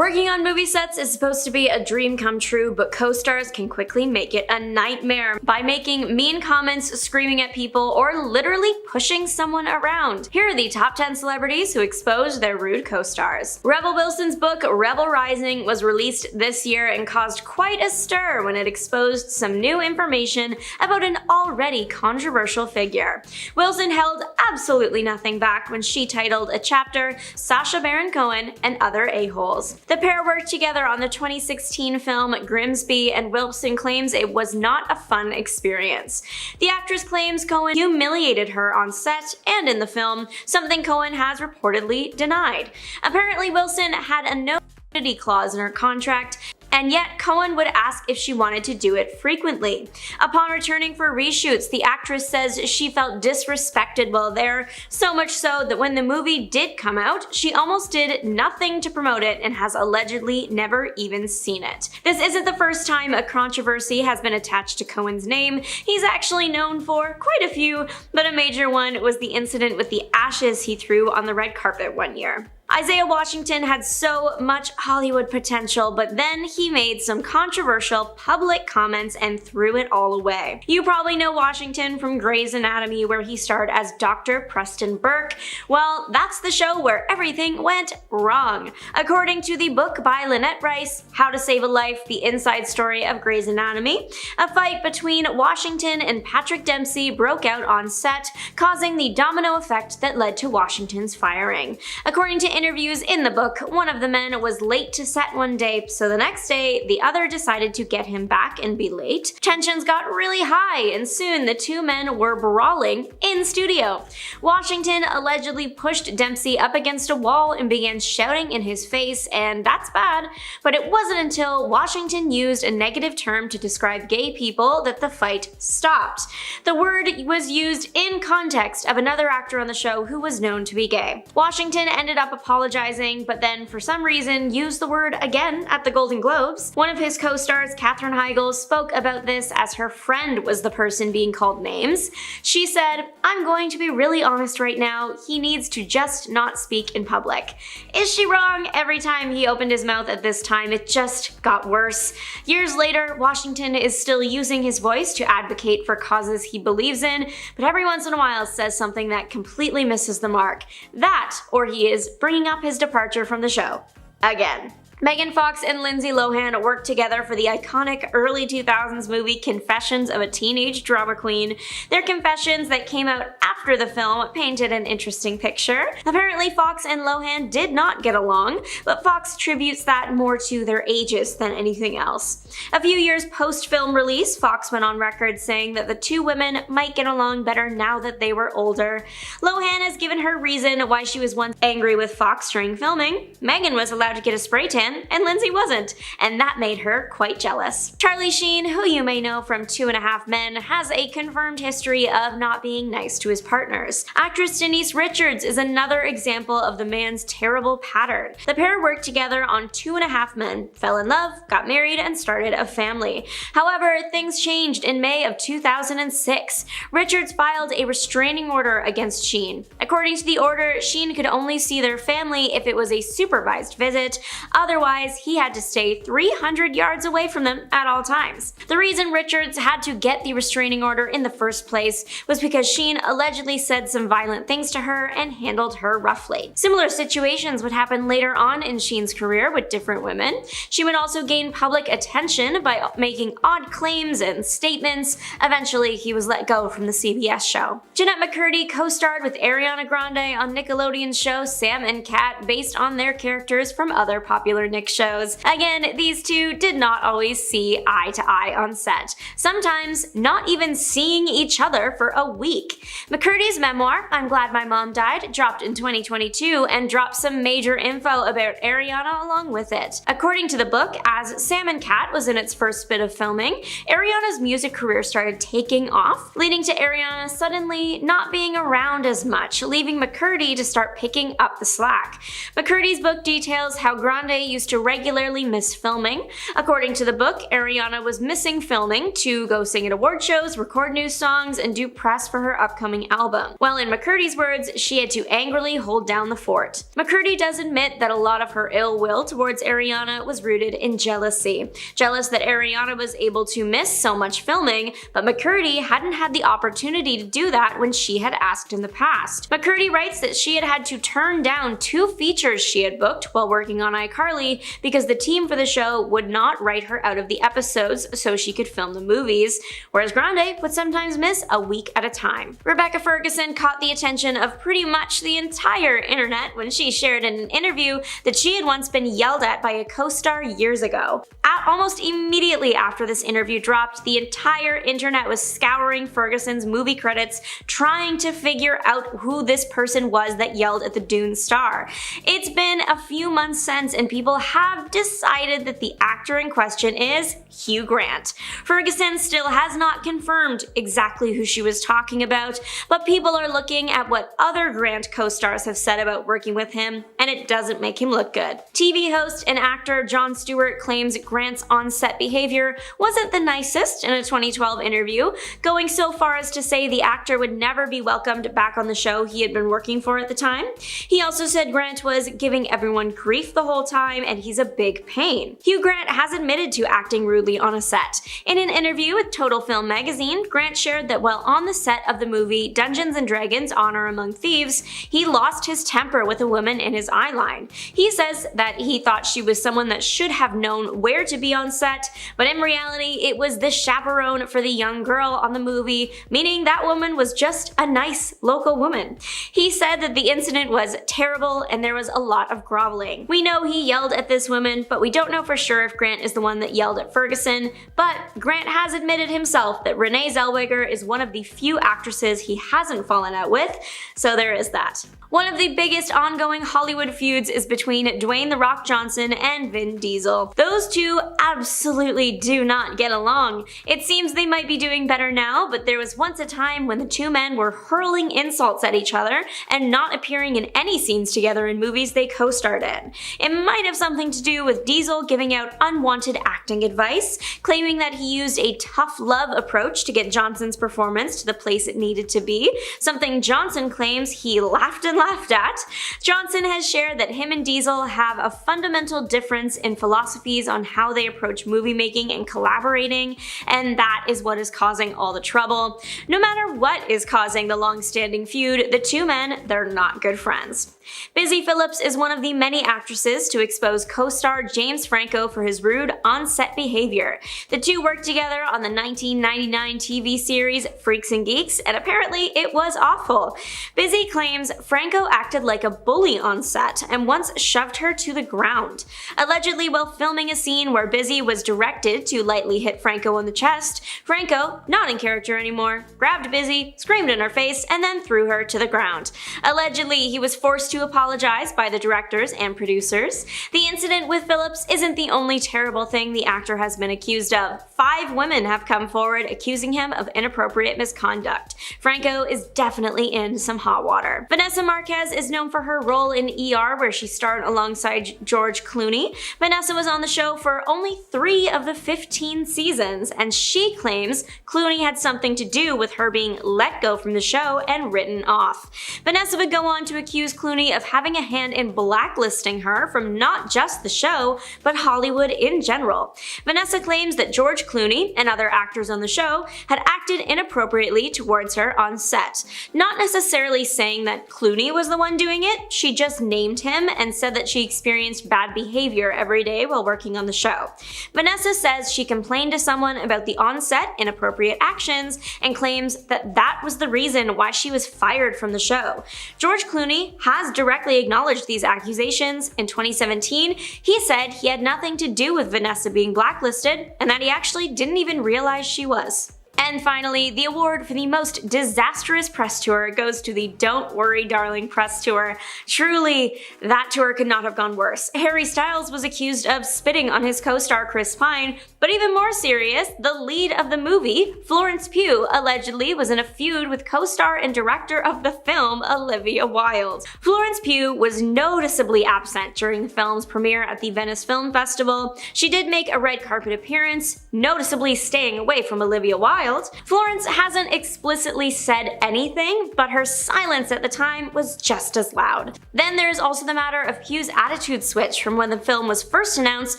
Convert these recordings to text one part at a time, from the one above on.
Working on movie sets is supposed to be a dream come true, but co-stars can quickly make it a nightmare by making mean comments, screaming at people, or literally pushing someone around. Here are the top 10 celebrities who exposed their rude co-stars. Rebel Wilson's book Rebel Rising was released this year and caused quite a stir when it exposed some new information about an already controversial figure. Wilson held absolutely nothing back when she titled a chapter Sacha Baron Cohen and Other A-Holes. The pair worked together on the 2016 film Grimsby, and Wilson claims it was not a fun experience. The actress claims Cohen humiliated her on set and in the film, something Cohen has reportedly denied. Apparently, Wilson had a no nudity clause in her contract, and yet Cohen would ask if she wanted to do it frequently. Upon returning for reshoots, the actress says she felt disrespected while there, so much so that when the movie did come out, she almost did nothing to promote it and has allegedly never even seen it. This isn't the first time a controversy has been attached to Cohen's name. He's actually known for quite a few, but a major one was the incident with the ashes he threw on the red carpet one year. Isaiah Washington had so much Hollywood potential, but then he made some controversial public comments and threw it all away. You probably know Washington from Grey's Anatomy, where he starred as Dr. Preston Burke. Well, that's the show where everything went wrong. According to the book by Lynette Rice, How to Save a Life, The Inside Story of Grey's Anatomy, a fight between Washington and Patrick Dempsey broke out on set, causing the domino effect that led to Washington's firing. According to interviews in the book, one of the men was late to set one day, so the next day, the other decided to get him back and be late. Tensions got really high, and soon the two men were brawling in studio. Washington allegedly pushed Dempsey up against a wall and began shouting in his face, and that's bad, but it wasn't until Washington used a negative term to describe gay people that the fight stopped. The word was used in context of another actor on the show who was known to be gay. Washington ended up apologizing, but then for some reason used the word again at the Golden Globes. One of his co-stars, Katherine Heigl, spoke about this as her friend was the person being called names. She said, "I'm going to be really honest right now, he needs to just not speak in public." Is she wrong? Every time he opened his mouth at this time, it just got worse. Years later, Washington is still using his voice to advocate for causes he believes in, but every once in a while says something that completely misses the mark. That, or he is bringing up his departure from the show again. Megan Fox and Lindsay Lohan worked together for the iconic early 2000s movie Confessions of a Teenage Drama Queen. Their confessions that came out after the film painted an interesting picture. Apparently, Fox and Lohan did not get along, but Fox attributes that more to their ages than anything else. A few years post-film release, Fox went on record saying that the two women might get along better now that they were older. Lohan has given her reason why she was once angry with Fox during filming. Megan was allowed to get a spray tan, and Lindsay wasn't, and that made her quite jealous. Charlie Sheen, who you may know from 2.5 Men, has a confirmed history of not being nice to his partners. Actress Denise Richards is another example of the man's terrible pattern. The pair worked together on 2.5 Men, fell in love, got married, and started a family. However, things changed in May of 2006. Richards filed a restraining order against Sheen. According to the order, Sheen could only see their family if it was a supervised visit. Otherwise, he had to stay 300 yards away from them at all times. The reason Richards had to get the restraining order in the first place was because Sheen allegedly said some violent things to her and handled her roughly. Similar situations would happen later on in Sheen's career with different women. She would also gain public attention by making odd claims and statements. Eventually, he was let go from the CBS show. Jeanette McCurdy co-starred with Ariana Grande on Nickelodeon's show Sam and Cat based on their characters from other popular Nick shows. Again, these two did not always see eye to eye on set, sometimes not even seeing each other for a week. McCurdy's memoir, I'm Glad My Mom Died, dropped in 2022 and dropped some major info about Ariana along with it. According to the book, as Sam and Cat was in its first bit of filming, Ariana's music career started taking off, leading to Ariana suddenly not being around as much, leaving McCurdy to start picking up the slack. McCurdy's book details how Grande used to regularly miss filming. According to the book, Ariana was missing filming to go sing at award shows, record new songs, and do press for her upcoming album. While in McCurdy's words, she had to angrily hold down the fort. McCurdy does admit that a lot of her ill will towards Ariana was rooted in jealousy. Jealous that Ariana was able to miss so much filming, but McCurdy hadn't had the opportunity to do that when she had asked in the past. McCurdy writes that she had to turn down 2 features she had booked while working on iCarly because the team for the show would not write her out of the episodes so she could film the movies, whereas Grande would sometimes miss a week at a time. Rebecca Ferguson caught the attention of pretty much the entire internet when she shared in an interview that she had once been yelled at by a co-star years ago. Almost immediately after this interview dropped, the entire internet was scouring Ferguson's movie credits trying to figure out who this person was that yelled at the Dune star. It's been a few months since and people have decided that the actor in question is Hugh Grant. Ferguson still has not confirmed exactly who she was talking about, but people are looking at what other Grant co-stars have said about working with him, and it doesn't make him look good. TV host and actor Jon Stewart claims Grant's on-set behavior wasn't the nicest in a 2012 interview, going so far as to say the actor would never be welcomed back on the show he had been working for at the time. He also said Grant was giving everyone grief the whole time and he's a big pain. Hugh Grant has admitted to acting rudely on a set. In an interview with Total Film magazine, Grant shared that while on the set of the movie Dungeons & Dragons: Honor Among Thieves, he lost his temper with a woman in his eyeline. He says that he thought she was someone that should have known where to be on set, but in reality it was the chaperone for the young girl on the movie, meaning that woman was just a nice local woman. He said that the incident was terrible and there was a lot of groveling. We know he yelled at this woman, but we don't know for sure if Grant is the one that yelled at Ferguson, but Grant has admitted himself that Renee Zellweger is one of the few actresses he hasn't fallen out with, so there is that. One of the biggest ongoing Hollywood feuds is between Dwayne "The Rock" Johnson and Vin Diesel. Those two absolutely do not get along. It seems they might be doing better now, but there was once a time when the two men were hurling insults at each other and not appearing in any scenes together in movies they co-starred in. It might have something to do with Diesel giving out unwanted acting advice, claiming that he used a tough love approach to get Johnson's performance to the place it needed to be, something Johnson claims he laughed at. Johnson has shared that him and Diesel have a fundamental difference in philosophies on how they approach movie making and collaborating, and that is what is causing all the trouble. No matter what is causing the long-standing feud, the two men, they're not good friends. Busy Phillips is one of the many actresses to expose co-star James Franco for his rude on-set behavior. The two worked together on the 1999 TV series Freaks and Geeks, and apparently it was awful. Busy claims Franco acted like a bully on set and once shoved her to the ground. Allegedly, while filming a scene where Busy was directed to lightly hit Franco on the chest, Franco, not in character anymore, grabbed Busy, screamed in her face, and then threw her to the ground. Allegedly, he was forced to apologize by the directors and producers. The incident with Phillips isn't the only terrible thing the actor has been accused of. 5 women have come forward accusing him of inappropriate misconduct. Franco is definitely in some hot water. Vanessa Marquez is known for her role in ER, where she starred alongside George Clooney. Vanessa was on the show for only 3 of the 15 seasons, and she claims Clooney had something to do with her being let go from the show and written off. Vanessa would go on to accuse Clooney of having a hand in blacklisting her from not just the show, but Hollywood in general. Vanessa claims that George Clooney and other actors on the show had acted inappropriately towards her on set. Not necessarily saying that Clooney was the one doing it, she just named him and said that she experienced bad behavior every day while working on the show. Vanessa says she complained to someone about the on-set inappropriate actions and claims that that was the reason why she was fired from the show. George Clooney has directly acknowledged these accusations. In 2017, he said he had nothing to do with Vanessa being blacklisted and that he actually didn't even realize she was. And finally, the award for the most disastrous press tour goes to the Don't Worry Darling press tour. Truly, that tour could not have gone worse. Harry Styles was accused of spitting on his co-star Chris Pine, but even more serious, the lead of the movie, Florence Pugh, allegedly was in a feud with co-star and director of the film, Olivia Wilde. Florence Pugh was noticeably absent during the film's premiere at the Venice Film Festival. She did make a red carpet appearance, noticeably staying away from Olivia Wilde. Florence hasn't explicitly said anything, but her silence at the time was just as loud. Then there's also the matter of Pugh's attitude switch from when the film was first announced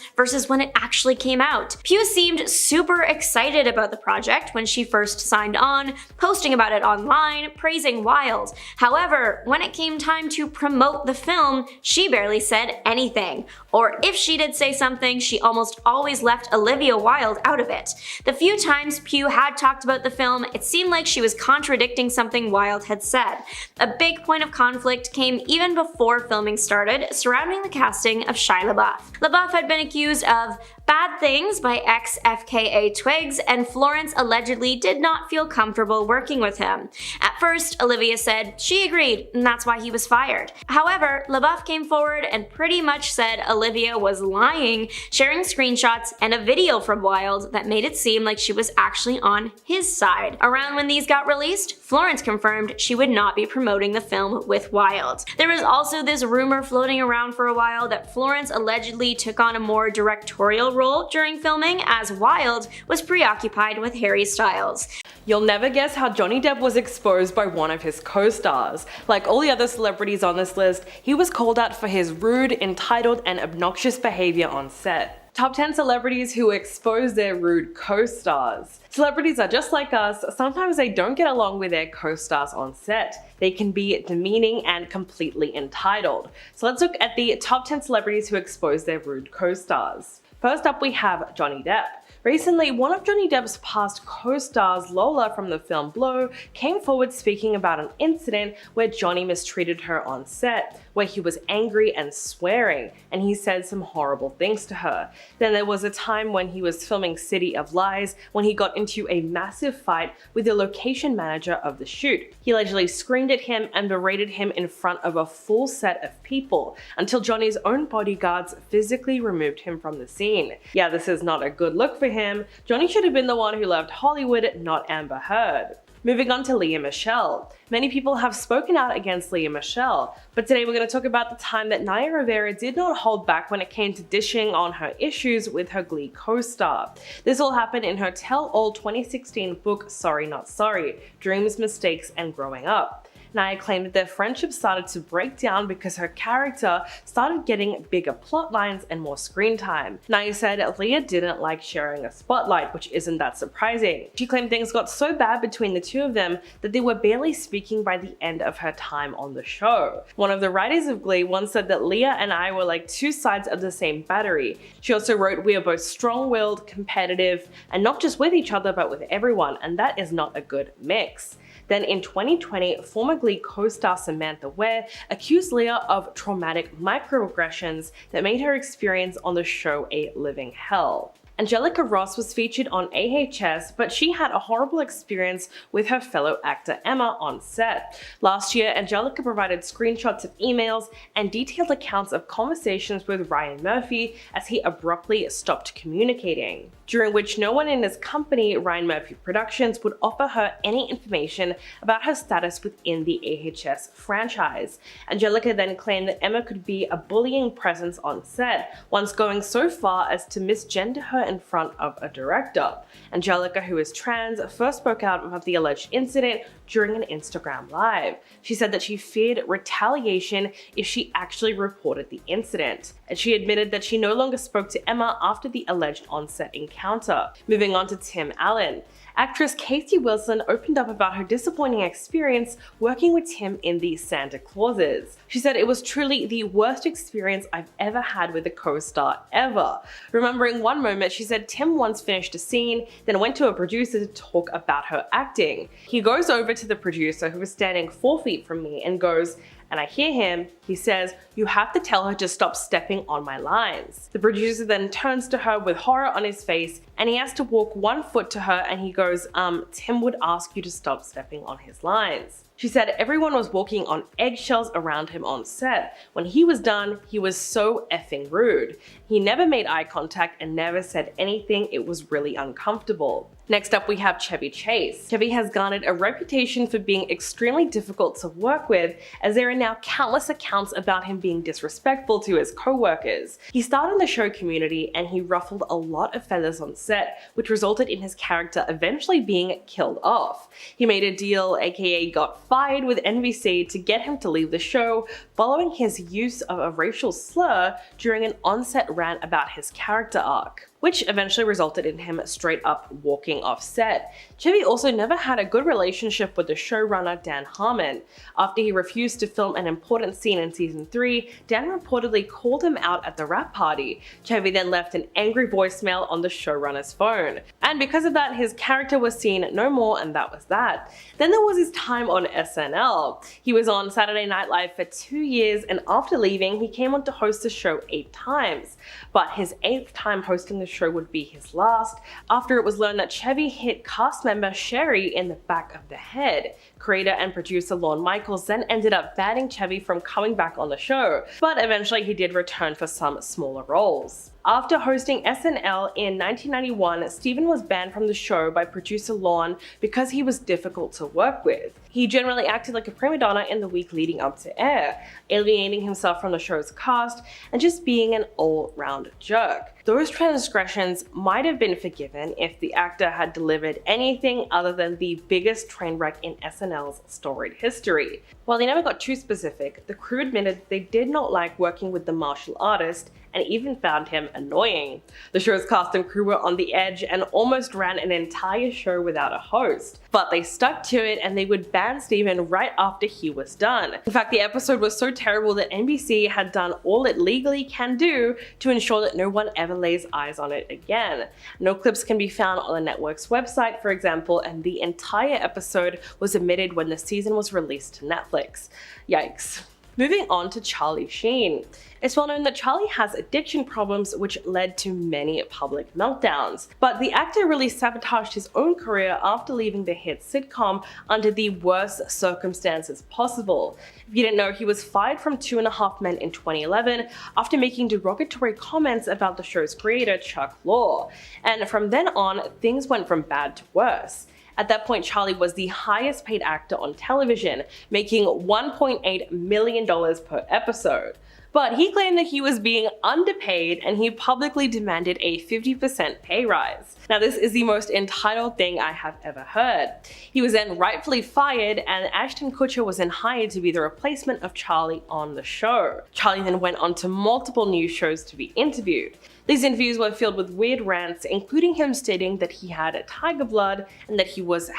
versus when it actually came out. Pugh seemed super excited about the project when she first signed on, posting about it online, praising Wilde. However, when it came time to promote the film, she barely said anything. Or if she did say something, she almost always left Olivia Wilde out of it. The few times Pugh had talked about the film, it seemed like she was contradicting something Wilde had said. A big point of conflict came even before filming started, surrounding the casting of Shia LaBeouf. LaBeouf had been accused of bad things by ex-FKA Twigs, and Florence allegedly did not feel comfortable working with him. At first, Olivia said she agreed, and that's why he was fired. However, LaBeouf came forward and pretty much said Olivia was lying, sharing screenshots and a video from Wilde that made it seem like she was actually on his side. Around when these got released, Florence confirmed she would not be promoting the film with Wilde. There was also this rumor floating around for a while that Florence allegedly took on a more directorial role during filming, as Wilde was preoccupied with Harry Styles. You'll never guess how Johnny Depp was exposed by one of his co-stars. Like all the other celebrities on this list, he was called out for his rude, entitled, and obnoxious behavior on set. Top 10 celebrities who expose their rude co-stars. Celebrities are just like us, sometimes they don't get along with their co-stars on set. They can be demeaning and completely entitled. So let's look at the top 10 celebrities who expose their rude co-stars. First up, we have Johnny Depp. Recently, one of Johnny Depp's past co-stars, Lola from the film Blow, came forward speaking about an incident where Johnny mistreated her on set, where he was angry and swearing, and he said some horrible things to her. Then there was a time when he was filming City of Lies when he got into a massive fight with the location manager of the shoot. He allegedly screamed at him and berated him in front of a full set of people, until Johnny's own bodyguards physically removed him from the scene. Yeah, this is not a good look for him. Johnny should have been the one who left Hollywood, not Amber Heard. Moving on to Lea Michele. Many people have spoken out against Lea Michele, but today we're going to talk about the time that Naya Rivera did not hold back when it came to dishing on her issues with her Glee co-star. This all happened in her tell-all 2016 book Sorry Not Sorry, Dreams, Mistakes, and Growing Up. Naya claimed that their friendship started to break down because her character started getting bigger plot lines and more screen time. Naya said Lea didn't like sharing a spotlight, which isn't that surprising. She claimed things got so bad between the two of them that they were barely speaking by the end of her time on the show. One of the writers of Glee once said that Lea and I were like two sides of the same battery. She also wrote, "We are both strong-willed, competitive, and not just with each other but with everyone, and that is not a good mix." Then in 2020, former Glee co-star Samantha Ware accused Lea of traumatic microaggressions that made her experience on the show a living hell. Angelica Ross was featured on AHS, but she had a horrible experience with her fellow actor Emma on set. Last year, Angelica provided screenshots of emails and detailed accounts of conversations with Ryan Murphy as he abruptly stopped communicating, during which no one in his company, Ryan Murphy Productions, would offer her any information about her status within the AHS franchise. Angelica then claimed that Emma could be a bullying presence on set, once going so far as to misgender her in front of a director. Angelica, who is trans, first spoke out about the alleged incident during an Instagram live. She said that she feared retaliation if she actually reported the incident, and she admitted that she no longer spoke to Emma after the alleged on-set encounter. Moving on to Tim Allen. Actress Casey Wilson opened up about her disappointing experience working with Tim in the Santa Clauses. She said, "It was truly the worst experience I've ever had with a co-star ever." Remembering one moment, she said Tim once finished a scene, then went to a producer to talk about her acting. He goes over to the producer, who was standing 4 feet from me, and goes, and I hear him. He says, "You have to tell her to stop stepping on my lines." The producer then turns to her with horror on his face, and he has to walk 1 foot to her and he goes, "Tim would ask you to stop stepping on his lines." She said everyone was walking on eggshells around him on set. When he was done, he was so effing rude. He never made eye contact and never said anything. It was really uncomfortable. Next up, we have Chevy Chase. Chevy has garnered a reputation for being extremely difficult to work with, as there are now countless accounts about him being disrespectful to his co-workers. He starred in the show Community and he ruffled a lot of feathers on set, which resulted in his character eventually being killed off. He made a deal, aka got fired, with NBC to get him to leave the show following his use of a racial slur during an on-set rant about his character arc, which eventually resulted in him straight up walking off set. Chevy also never had a good relationship with the showrunner Dan Harmon. After he refused to film an important scene in season 3, Dan reportedly called him out at the wrap party. Chevy then left an angry voicemail on the showrunner's phone. And because of that, his character was seen no more, and that was that. Then there was his time on SNL. He was on Saturday Night Live for 2 years, and after leaving, he came on to host the show 8 times. But his 8th time hosting the show would be his last, after it was learned that Chevy hit cast member Sherry in the back of the head. Creator and producer Lorne Michaels then ended up banning Chevy from coming back on the show, but eventually he did return for some smaller roles. After hosting SNL in 1991, Steven was banned from the show by producer Lorne because he was difficult to work with. He generally acted like a prima donna in the week leading up to air, alienating himself from the show's cast and just being an all-round jerk. Those transgressions might have been forgiven if the actor had delivered anything other than the biggest train wreck in SNL's storied history. While they never got too specific, the crew admitted they did not like working with the martial artist and even found him annoying. The show's cast and crew were on the edge and almost ran an entire show without a host. But they stuck to it and they would ban Steven right after he was done. In fact, the episode was so terrible that NBC had done all it legally can do to ensure that no one ever lays eyes on it again. No clips can be found on the network's website, for example, and the entire episode was omitted when the season was released to Netflix. Yikes. Moving on to Charlie Sheen. It's well known that Charlie has addiction problems, which led to many public meltdowns. But the actor really sabotaged his own career after leaving the hit sitcom under the worst circumstances possible. If you didn't know, he was fired from 2.5 Men in 2011 after making derogatory comments about the show's creator, Chuck Lorre. And from then on, things went from bad to worse. At that point, Charlie was the highest paid actor on television, making $1.8 million per episode. But he claimed that he was being underpaid and he publicly demanded a 50% pay rise. Now, this is the most entitled thing I have ever heard. He was then rightfully fired and Ashton Kutcher was then hired to be the replacement of Charlie on the show. Charlie then went on to multiple news shows to be interviewed. These interviews were filled with weird rants, including him stating that he had a tiger blood and that he was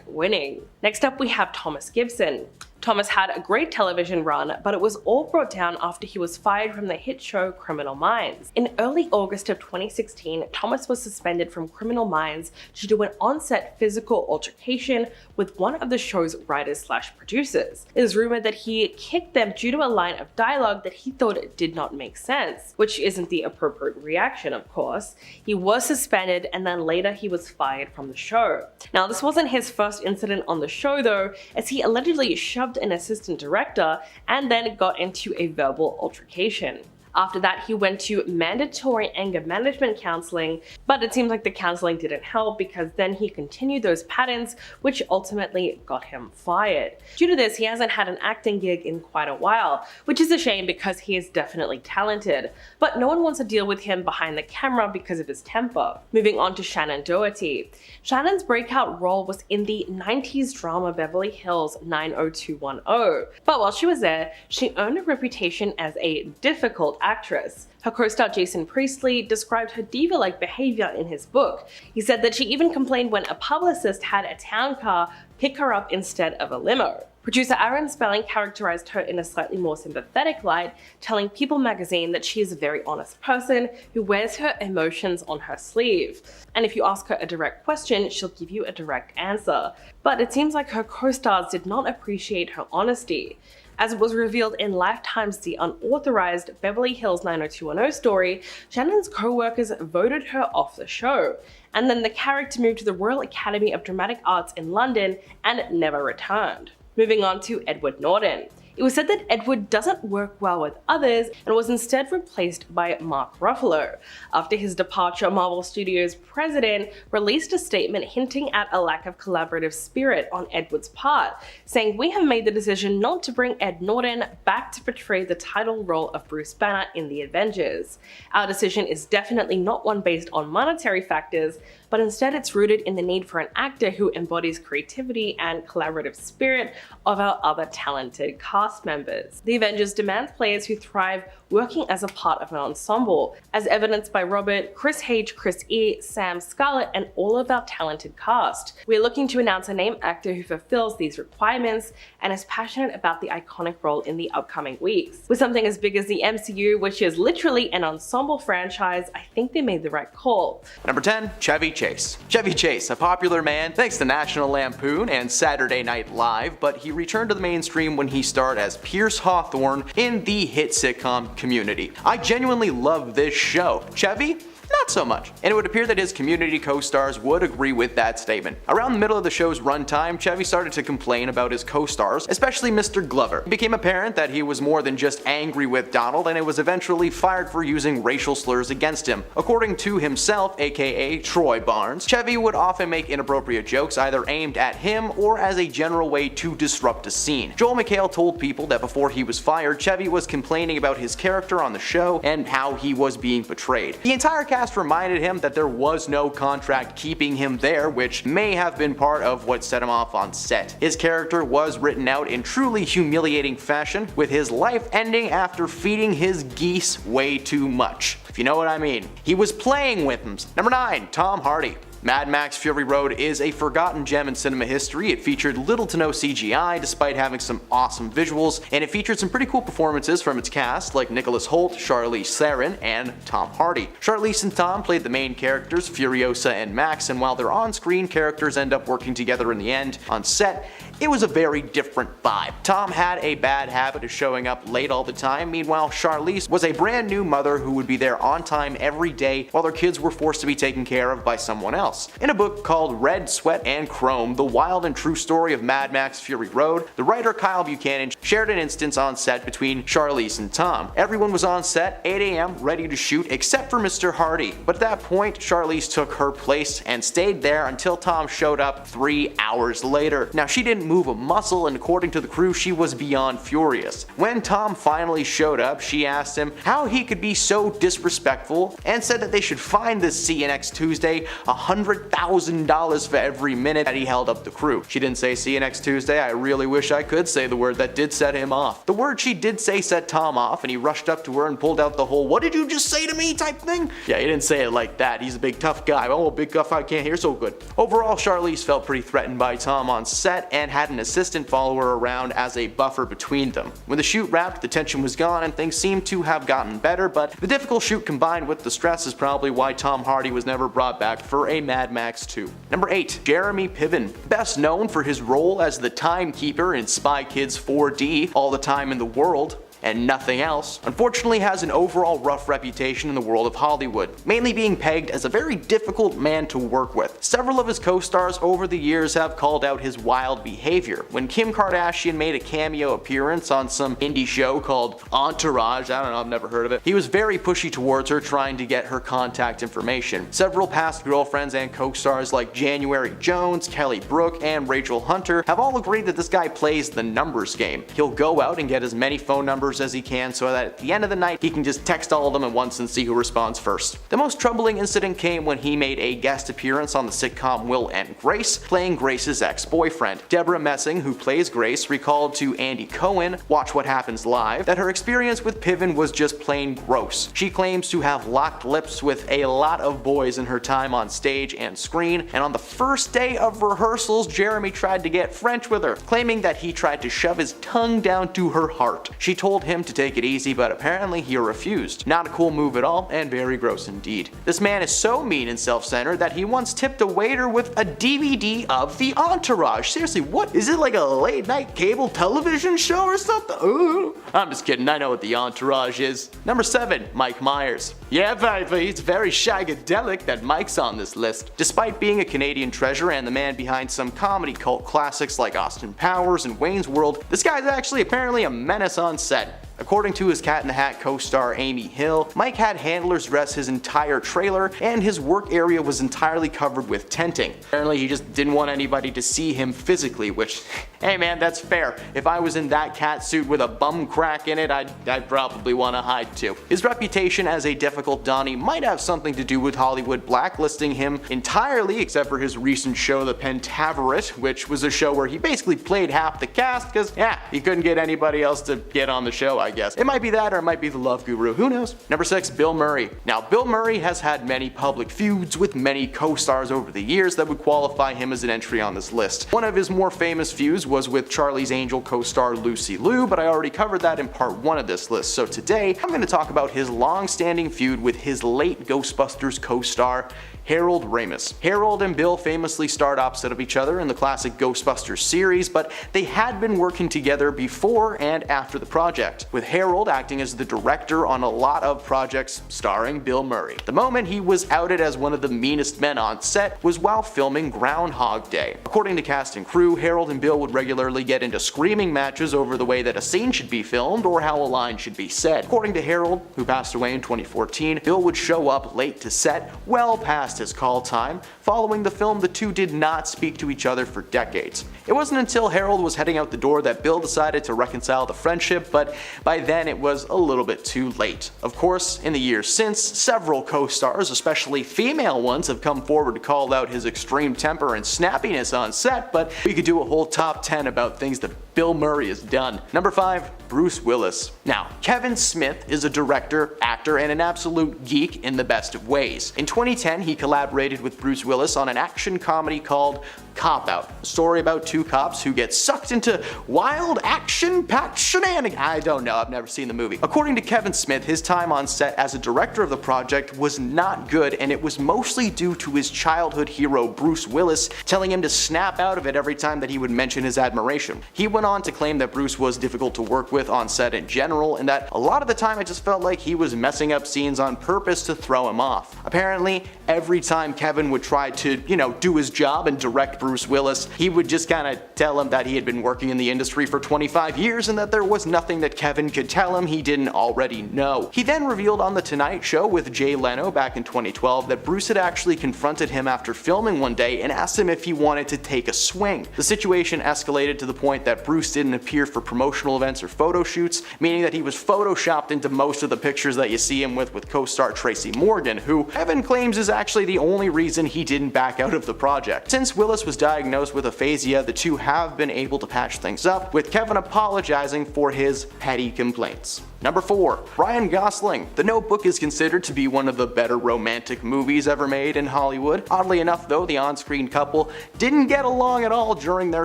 #winning. Next up, we have Thomas Gibson. Thomas had a great television run, but it was all brought down after he was fired from the hit show Criminal Minds. In early August of 2016, Thomas was suspended from Criminal Minds due to an on-set physical altercation with one of the show's writers/producers. It is rumored that he kicked them due to a line of dialogue that he thought did not make sense, which isn't the appropriate reaction, of course. He was suspended and then later he was fired from the show. Now, this wasn't his first incident on the show though, as he allegedly shoved an assistant director and then got into a verbal altercation. After that, he went to mandatory anger management counseling, but it seems like the counseling didn't help because then he continued those patterns, which ultimately got him fired. Due to this, he hasn't had an acting gig in quite a while, which is a shame because he is definitely talented, but no one wants to deal with him behind the camera because of his temper. Moving on to Shannen Doherty. Shannen's breakout role was in the 90s drama Beverly Hills 90210, but while she was there, she earned a reputation as a difficult actress. Her co-star Jason Priestley described her diva-like behavior in his book. He said that she even complained when a publicist had a town car pick her up instead of a limo. Producer Aaron Spelling characterized her in a slightly more sympathetic light, telling People magazine that she is a very honest person who wears her emotions on her sleeve. And if you ask her a direct question, she'll give you a direct answer. But it seems like her co-stars did not appreciate her honesty. As it was revealed in Lifetime's The Unauthorized Beverly Hills 90210 story, Shannon's co-workers voted her off the show, and then the character moved to the Royal Academy of Dramatic Arts in London and never returned. Moving on to Edward Norton. It was said that Edward doesn't work well with others and was instead replaced by Mark Ruffalo. After his departure, Marvel Studios' president released a statement hinting at a lack of collaborative spirit on Edward's part, saying, "We have made the decision not to bring Ed Norton back to portray the title role of Bruce Banner in the Avengers. Our decision is definitely not one based on monetary factors, but instead it's rooted in the need for an actor who embodies creativity and collaborative spirit of our other talented cast members. The Avengers demands players who thrive working as a part of an ensemble, as evidenced by Robert, Chris H, Chris E, Sam, Scarlett, and all of our talented cast. We're looking to announce a named actor who fulfills these requirements and is passionate about the iconic role in the upcoming weeks. With something as big as the MCU, which is literally an ensemble franchise, I think they made the right call." Number 10, Chevy Chase. Chevy Chase, a popular man thanks to National Lampoon and Saturday Night Live, but he returned to the mainstream when he starred as Pierce Hawthorne in the hit sitcom Community. I genuinely love this show. Chevy? Not so much. And it would appear that his Community co-stars would agree with that statement. Around the middle of the show's runtime, Chevy started to complain about his co-stars, especially Mr. Glover. It became apparent that he was more than just angry with Donald, and it was eventually fired for using racial slurs against him. According to himself, aka Troy Barnes, Chevy would often make inappropriate jokes either aimed at him or as a general way to disrupt a scene. Joel McHale told People that before he was fired, Chevy was complaining about his character on the show and how he was being portrayed. The entire cast reminded him that there was no contract keeping him there, which may have been part of what set him off on set. His character was written out in truly humiliating fashion, with his life ending after feeding his geese way too much. If you know what I mean. He was playing with them. Number 9, Tom Hardy. Mad Max Fury Road is a forgotten gem in cinema history. It featured little to no CGI despite having some awesome visuals, and it featured some pretty cool performances from its cast like Nicholas Hoult, Charlize Theron, and Tom Hardy. Charlize and Tom played the main characters, Furiosa and Max, and while their on-screen characters end up working together in the end, on set, it was a very different vibe. Tom had a bad habit of showing up late all the time, meanwhile Charlize was a brand new mother who would be there on time every day while their kids were forced to be taken care of by someone else. In a book called Red, Sweat, and Chrome, The Wild and True Story of Mad Max Fury Road, the writer Kyle Buchanan shared an instance on set between Charlize and Tom. Everyone was on set, 8 AM, ready to shoot, except for Mr. Hardy. But at that point, Charlize took her place and stayed there until Tom showed up 3 hours later. Now, she didn't move a muscle, and according to the crew, she was beyond furious. When Tom finally showed up, she asked him how he could be so disrespectful and said that they should fine this See You Next Tuesday $100,000 for every minute that he held up the crew. She didn't say "See you next Tuesday." I really wish I could say the word that did set him off. The word she did say set Tom off, and he rushed up to her and pulled out the whole "what did you just say to me" type thing. Yeah, he didn't say it like that. He's a big tough guy. Oh, big tough guy can't hear so good. Overall, Charlize felt pretty threatened by Tom on set and had an assistant follow her around as a buffer between them. When the shoot wrapped, the tension was gone and things seemed to have gotten better, but the difficult shoot combined with the stress is probably why Tom Hardy was never brought back for a Mad Max 2. Number 8, Jeremy Piven. Best known for his role as the timekeeper in Spy Kids 4D, All the Time in the World, and nothing else, unfortunately has an overall rough reputation in the world of Hollywood, mainly being pegged as a very difficult man to work with. Several of his co-stars over the years have called out his wild behavior. When Kim Kardashian made a cameo appearance on some indie show called Entourage, I don't know, I've never heard of it, he was very pushy towards her, trying to get her contact information. Several past girlfriends and co-stars like January Jones, Kelly Brook, and Rachel Hunter have all agreed that this guy plays the numbers game. He'll go out and get as many phone numbers as he can so that at the end of the night he can just text all of them at once and see who responds first. The most troubling incident came when he made a guest appearance on the sitcom Will and Grace, playing Grace's ex-boyfriend. Deborah Messing, who plays Grace, recalled to Andy Cohen, Watch What Happens Live, that her experience with Piven was just plain gross. She claims to have locked lips with a lot of boys in her time on stage and screen, and on the first day of rehearsals, Jeremy tried to get French with her, claiming that he tried to shove his tongue down to her heart. She told told him to take it easy, but apparently he refused. Not a cool move at all, and very gross indeed. This man is so mean and self-centered that he once tipped a waiter with a DVD of The Entourage. Seriously, what? Is it like a late night cable television show or something? Ooh. I'm just kidding, I know what The Entourage is. Number 7, Mike Myers. Yeah, baby, it's very shagadelic that Mike's on this list. Despite being a Canadian treasure and the man behind some comedy cult classics like Austin Powers and Wayne's World, this guy's actually apparently a menace on set. According to his Cat in the Hat co-star Amy Hill, Mike had handlers dress his entire trailer and his work area was entirely covered with tenting. Apparently he just didn't want anybody to see him physically, which, hey man, that's fair. If I was in that cat suit with a bum crack in it, I'd probably want to hide too. His reputation as a difficult Donnie might have something to do with Hollywood blacklisting him entirely, except for his recent show The Pentaverate, which was a show where he basically played half the cast because, yeah, he couldn't get anybody else to get on the show, I guess. It might be that or it might be the Love Guru, who knows? Number 6, Bill Murray. Now, Bill Murray has had many public feuds with many co-stars over the years that would qualify him as an entry on this list. One of his more famous feuds was with Charlie's Angel co-star Lucy Liu, but I already covered that in part 1 of this list, so today I'm going to talk about his long-standing feud with his late Ghostbusters co-star Harold Ramis. Harold and Bill famously starred opposite of each other in the classic Ghostbusters series, but they had been working together before and after the project, with Harold acting as the director on a lot of projects starring Bill Murray. The moment he was outed as one of the meanest men on set was while filming Groundhog Day. According to cast and crew, Harold and Bill would regularly get into screaming matches over the way that a scene should be filmed or how a line should be said. According to Harold, who passed away in 2014, Bill would show up late to set, well past his call time. Following the film, the two did not speak to each other for decades. It wasn't until Harold was heading out the door that Bill decided to reconcile the friendship, but by then it was a little bit too late. Of course, in the years since, several co-stars, especially female ones, have come forward to call out his extreme temper and snappiness on set, but we could do a whole top 10 about things that Bill Murray has done. Number 5, Bruce Willis. Now, Kevin Smith is a director, actor, and an absolute geek in the best of ways. In 2010, he collaborated with Bruce Willis on an action comedy called Cop Out, a story about two cops who get sucked into wild action-packed shenanigans. I don't know, I've never seen the movie. According to Kevin Smith, his time on set as a director of the project was not good, and it was mostly due to his childhood hero Bruce Willis telling him to snap out of it every time that he would mention his admiration. He went on to claim that Bruce was difficult to work with on set in general, and that a lot of the time it just felt like he was messing up scenes on purpose to throw him off. Apparently, every time Kevin would try to, do his job and direct Bruce Willis, he would just kind of tell him that he had been working in the industry for 25 years and that there was nothing that Kevin could tell him he didn't already know. He then revealed on The Tonight Show with Jay Leno back in 2012 that Bruce had actually confronted him after filming one day and asked him if he wanted to take a swing. The situation escalated to the point that Bruce didn't appear for promotional events or photo shoots, meaning that he was photoshopped into most of the pictures that you see him with co-star Tracy Morgan, who Kevin claims is actually the only reason he didn't back out of the project. Since Willis was diagnosed with aphasia, the two have been able to patch things up, with Kevin apologizing for his petty complaints. Number 4, Ryan Gosling. The Notebook is considered to be one of the better romantic movies ever made in Hollywood. Oddly enough though, the on-screen couple didn't get along at all during their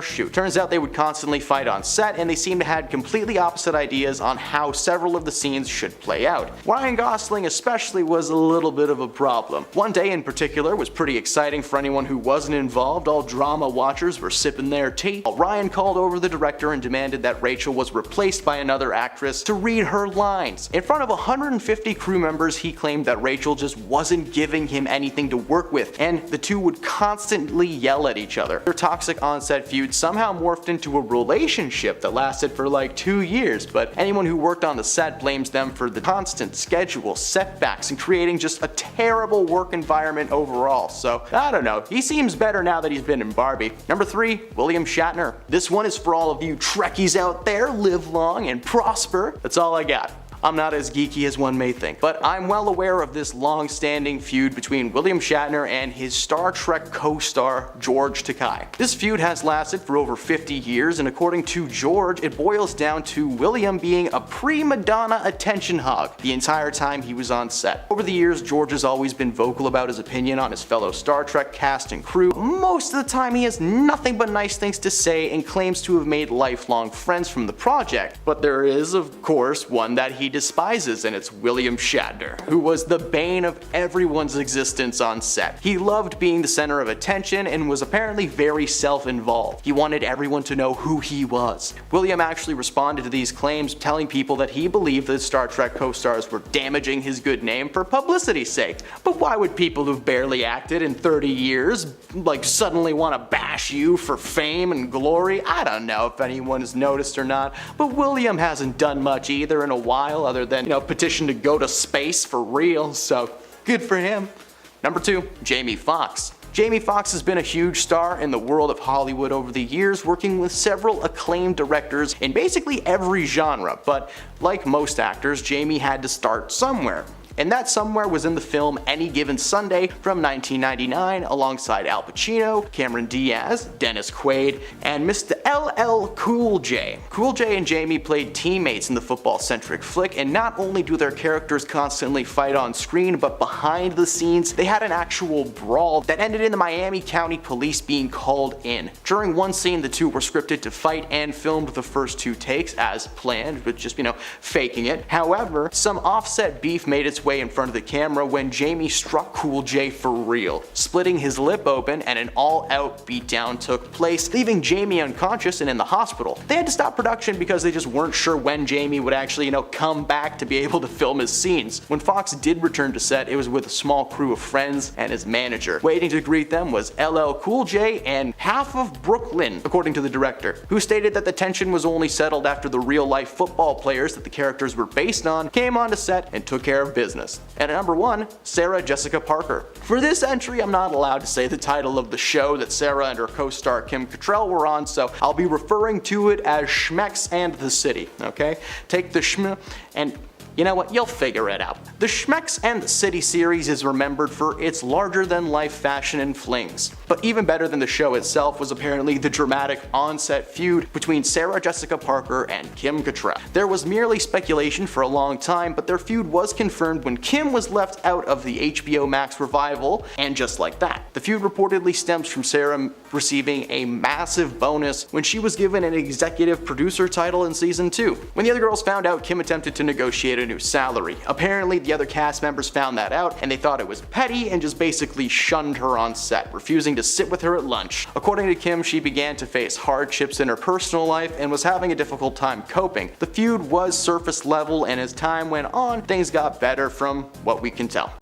shoot. Turns out they would constantly fight on set, and they seemed to have completely opposite ideas on how several of the scenes should play out. Ryan Gosling especially was a little bit of a problem. One day in particular was pretty exciting for anyone who wasn't involved. All drama watchers were sipping their tea. Ryan called over the director and demanded that Rachel was replaced by another actress to read her lines. In front of 150 crew members, he claimed that Rachel just wasn't giving him anything to work with, and the two would constantly yell at each other. Their toxic on-set feud somehow morphed into a relationship that lasted for like 2 years, but anyone who worked on the set blames them for the constant schedule setbacks and creating just a terrible work environment overall. So, I don't know, he seems better now that he's been in Barbie. Number 3, William Shatner. This one is for all of you Trekkies out there. Live long and prosper. That's all I got. I'm not as geeky as one may think, but I'm well aware of this long-standing feud between William Shatner and his Star Trek co-star George Takei. This feud has lasted for over 50 years, and according to George, it boils down to William being a prima donna attention hog the entire time he was on set. Over the years, George has always been vocal about his opinion on his fellow Star Trek cast and crew. Most of the time he has nothing but nice things to say and claims to have made lifelong friends from the project. But there is, of course, one that he despises, and it's William Shatner, who was the bane of everyone's existence on set. He loved being the center of attention and was apparently very self-involved. He wanted everyone to know who he was. William actually responded to these claims, telling people that he believed that Star Trek co-stars were damaging his good name for publicity's sake. But why would people who've barely acted in 30 years suddenly want to bash you for fame and glory? I don't know if anyone has noticed or not, but William hasn't done much either in a while other than, petition to go to space for real, so good for him. Number 2, Jamie Foxx. Jamie Foxx has been a huge star in the world of Hollywood over the years, working with several acclaimed directors in basically every genre, but like most actors, Jamie had to start somewhere. And that somewhere was in the film Any Given Sunday from 1999 alongside Al Pacino, Cameron Diaz, Dennis Quaid, and Mr. LL Cool J. Cool J and Jamie played teammates in the football-centric flick, and not only do their characters constantly fight on screen, but behind the scenes, they had an actual brawl that ended in the Miami County Police being called in. During one scene, the two were scripted to fight and filmed the first 2 takes as planned, but just, faking it. However, some offset beef made its way in front of the camera when Jamie struck Cool J for real, splitting his lip open, and an all-out beatdown took place, leaving Jamie unconscious and in the hospital. They had to stop production because they just weren't sure when Jamie would actually, come back to be able to film his scenes. When Foxx did return to set, it was with a small crew of friends and his manager. Waiting to greet them was LL Cool J and half of Brooklyn, according to the director, who stated that the tension was only settled after the real-life football players that the characters were based on came onto set and took care of business. And at number 1, Sarah Jessica Parker. For this entry, I'm not allowed to say the title of the show that Sarah and her co-star Kim Cattrall were on, so I'll be referring to it as Schmecks and the City, okay? Take the schm and you know what, you'll figure it out. The Schmecks and the City series is remembered for its larger-than-life fashion and flings. But even better than the show itself was apparently the dramatic on-set feud between Sarah Jessica Parker and Kim Cattrall. There was merely speculation for a long time, but their feud was confirmed when Kim was left out of the HBO Max revival, and just like that. The feud reportedly stems from Sarah receiving a massive bonus when she was given an executive producer title in season 2. When the other girls found out, Kim attempted to negotiate a new salary. Apparently, the other cast members found that out and they thought it was petty and just basically shunned her on set, refusing to sit with her at lunch. According to Kim, she began to face hardships in her personal life and was having a difficult time coping. The feud was surface level, and as time went on, things got better from what we can tell.